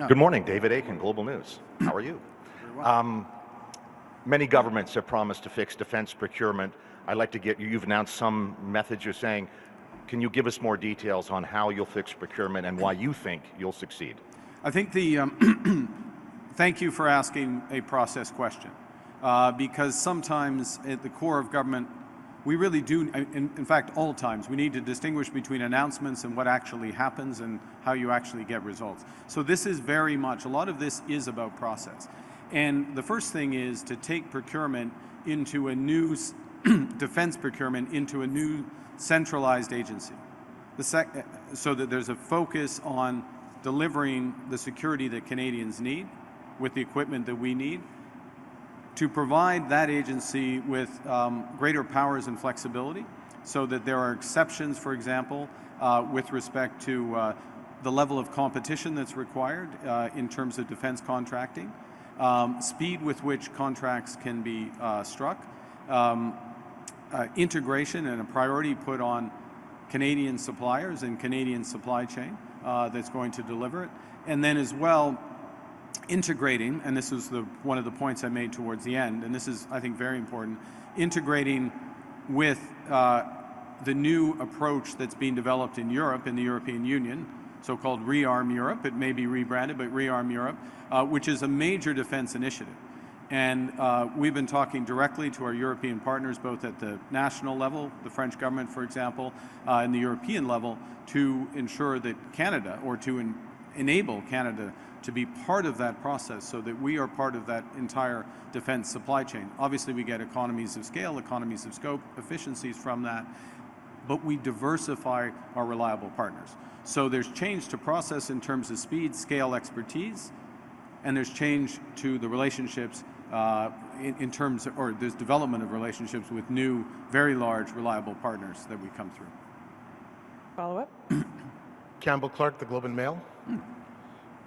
Good morning, David Aiken, Global News. How are you? Very well. Many governments have promised to fix defense procurement. I'd like to get you, you've announced some methods you're saying. Can you give us more details on how you'll fix procurement and why you think you'll succeed? I think the, thank you for asking a process question, because sometimes at the core of government, we really do, in fact, all times, we need to distinguish between announcements and what actually happens and how you actually get results. So this is very much, a lot of this is about process. And the first thing is to take procurement into a new, defense procurement into a new centralized agency. So that there's a focus on delivering the security that Canadians need with the equipment that we need, to provide that agency with greater powers and flexibility so that there are exceptions, for example, with respect to the level of competition that's required in terms of defense contracting, speed with which contracts can be struck, integration and a priority put on Canadian suppliers and Canadian supply chain that's going to deliver it, and then as well integrating, and this is one of the points I made towards the end, and this is, I think, very important, integrating with the new approach that's being developed in Europe, in the European Union, so-called Rearm Europe. It may be rebranded, but Rearm Europe, which is a major defense initiative. And we've been talking directly to our European partners, both at the national level, the French government, for example, and the European level, to ensure that Canada, or to enable Canada to be part of that process so that we are part of that entire defense supply chain. Obviously, we get economies of scale, economies of scope, efficiencies from that, but we diversify our reliable partners. So there's change to process in terms of speed, scale, expertise, and there's change to the relationships in terms of, or there's development of relationships with new, very large, reliable partners that we come through. Follow-up? Campbell Clark, the Globe and Mail.